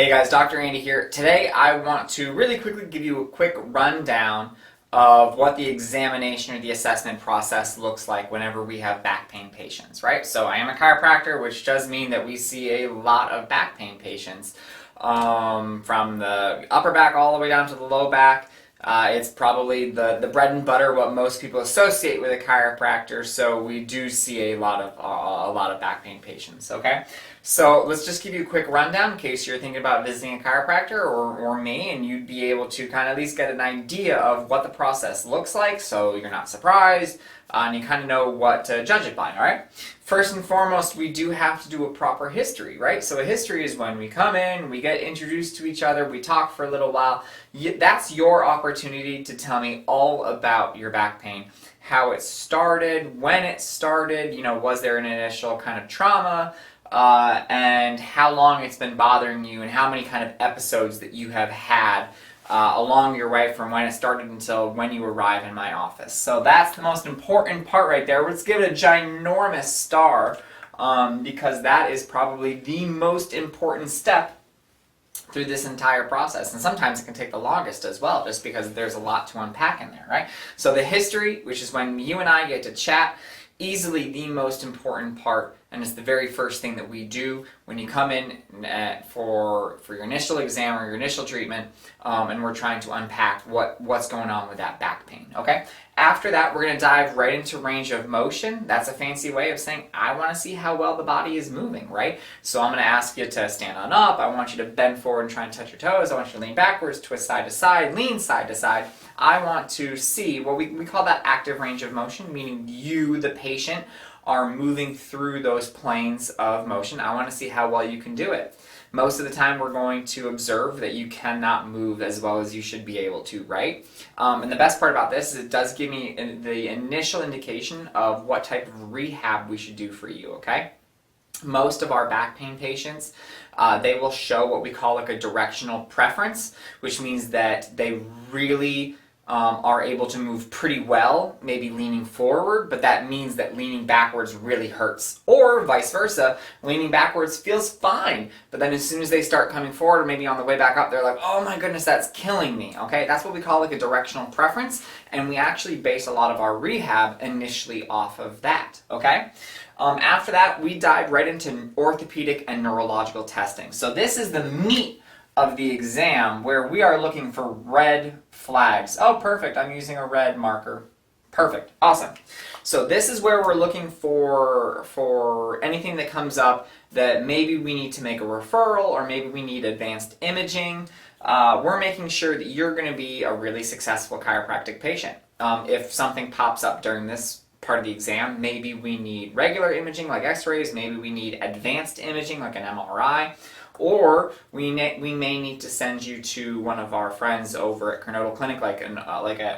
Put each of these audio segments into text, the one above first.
Hey guys, Dr. Andy here. Today I want to really quickly give you a quick rundown of what the examination or the assessment process looks like whenever we have back pain patients, right? So I am a chiropractor, which does mean that we see a lot of back pain patients from the upper back all the way down to the low back. It's probably the bread and butter, what most people associate with a chiropractor. So we do see a lot of back pain patients. Okay, so let's just give you a quick rundown in case you're thinking about visiting a chiropractor or me, and you'd be able to kind of at least get an idea of what the process looks like, so you're not surprised and you kind of know what to judge it by. All right. First and foremost, we do have to do a proper history, right? So a history is when we come in, we get introduced to each other, we talk for a little while. That's your opportunity to tell me all about your back pain, how it started, when it started, was there an initial kind of trauma, and how long it's been bothering you and how many kind of episodes that you have had along your way from when it started until when you arrive in my office. So that's the most important part right there. Let's give it a ginormous star because that is probably the most important step through this entire process. And sometimes it can take the longest as well, just because there's a lot to unpack in there, right? So the history, which is when you and I get to chat, easily the most important part, and it's the very first thing that we do when you come in for your initial exam or your initial treatment, and we're trying to unpack what's going on with that back pain, okay? After that, we're going to dive right into range of motion. That's a fancy way of saying I want to see how well the body is moving, right? So I'm going to ask you to stand on up. I want you to bend forward and try and touch your toes. I want you to lean backwards, twist side to side, lean side to side. I want to see what we call that active range of motion, meaning you, the patient, are moving through those planes of motion. I want to see how well you can do it. Most of the time we're going to observe that you cannot move as well as you should be able to, right? And the best part about this is it does give me the initial indication of what type of rehab we should do for you, okay? Most of our back pain patients, they will show what we call like a directional preference, which means that they really are able to move pretty well, maybe leaning forward, but that means that leaning backwards really hurts. Or vice versa, leaning backwards feels fine, but then as soon as they start coming forward or maybe on the way back up, they're like, oh my goodness, that's killing me, okay? That's what we call like a directional preference, and we actually base a lot of our rehab initially off of that, okay? After that, we dive right into orthopedic and neurological testing. So this is the meat of the exam where we are looking for red flags. Oh, perfect. I'm using a red marker. Perfect. Awesome. So this is where we're looking for anything that comes up that maybe we need to make a referral or maybe we need advanced imaging. We're making sure that you're going to be a really successful chiropractic patient. If something pops up during this part of the exam, maybe we need regular imaging like x-rays, maybe we need advanced imaging like an MRI, or we may need to send you to one of our friends over at Cardinal clinic, like an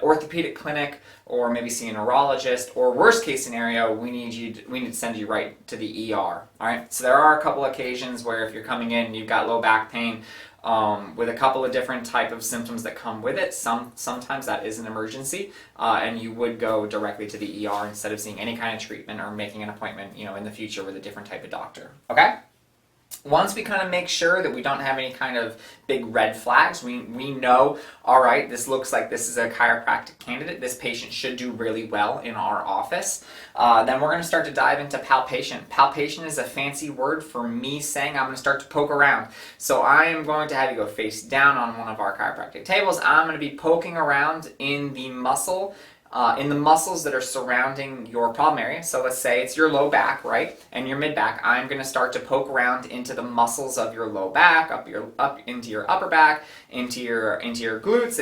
orthopedic clinic, or maybe see a neurologist, or worst case scenario, we need to send you right to the ER. All right. So there are a couple occasions where if you're coming in and you've got low back pain with a couple of different type of symptoms that come with it, sometimes that is an emergency, and you would go directly to the ER instead of seeing any kind of treatment or making an appointment, in the future with a different type of doctor. Okay. Once we kind of make sure that we don't have any kind of big red flags, we know, all right, this looks like this is a chiropractic candidate. This patient should do really well in our office. Then we're going to start to dive into palpation. Palpation is a fancy word for me saying I'm going to start to poke around. So I am going to have you go face down on one of our chiropractic tables. I'm going to be poking around in the muscle, in the muscles that are surrounding your problem area. So let's say it's your low back, right, and your mid back. I'm going to start to poke around into the muscles of your low back, up into your upper back, into your glutes,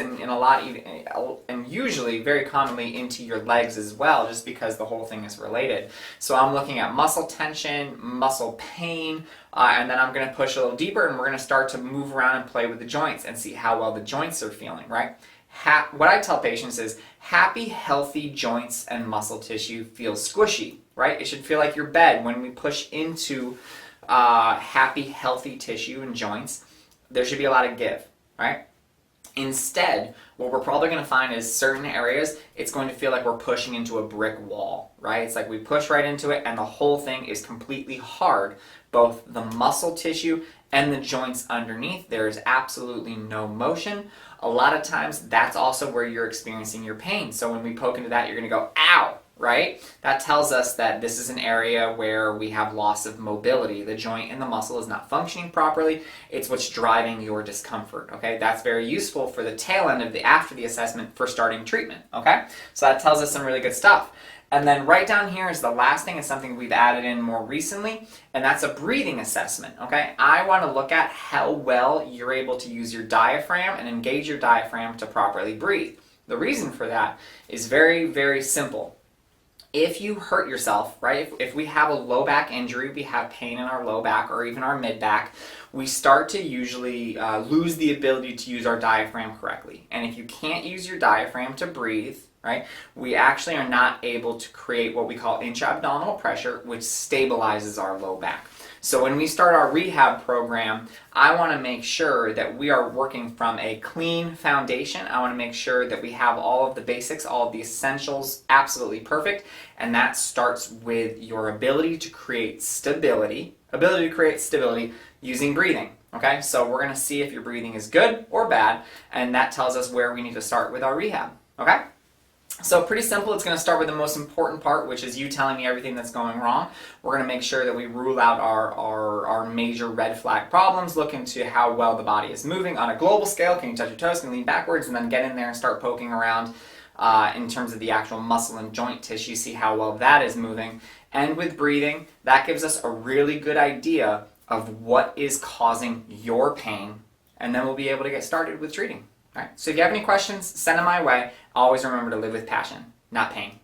and usually very commonly into your legs as well, just because the whole thing is related. So I'm looking at muscle tension, muscle pain, and then I'm going to push a little deeper, and we're going to start to move around and play with the joints and see how well the joints are feeling, right? What I tell patients is happy, healthy joints and muscle tissue feels squishy, right? It should feel like your bed. When we push into happy, healthy tissue and joints, there should be a lot of give, right? Instead, what we're probably going to find is certain areas, it's going to feel like we're pushing into a brick wall, right? It's like we push right into it and the whole thing is completely hard, both the muscle tissue and the joints underneath, there is absolutely no motion. A lot of times that's also where you're experiencing your pain. So when we poke into that, you're going to go, ow, right? That tells us that this is an area where we have loss of mobility. The joint and the muscle is not functioning properly. It's what's driving your discomfort, okay? That's very useful for the tail end of after the assessment for starting treatment, okay? So that tells us some really good stuff. And then right down here is the last thing. It's something we've added in more recently, and that's a breathing assessment, okay? I want to look at how well you're able to use your diaphragm and engage your diaphragm to properly breathe. The reason for that is very, very simple. If you hurt yourself, right, if we have a low back injury, we have pain in our low back or even our mid back, we start to usually lose the ability to use our diaphragm correctly. And if you can't use your diaphragm to breathe, right, we actually are not able to create what we call intra-abdominal pressure, which stabilizes our low back. So when we start our rehab program, I want to make sure that we are working from a clean foundation. I want to make sure that we have all of the basics, all of the essentials absolutely perfect, and that starts with your ability to create stability using breathing. Okay, so we're going to see if your breathing is good or bad, and that tells us where we need to start with our rehab. Okay? So pretty simple. It's going to start with the most important part, which is you telling me everything that's going wrong. We're going to make sure that we rule out our major red flag problems, look into how well the body is moving on a global scale. Can you touch your toes? Can you lean backwards? And then get in there and start poking around in terms of the actual muscle and joint tissue, see how well that is moving. And with breathing, that gives us a really good idea of what is causing your pain, and then we'll be able to get started with treating. All right. So if you have any questions, send them my way. Always remember to live with passion, not pain.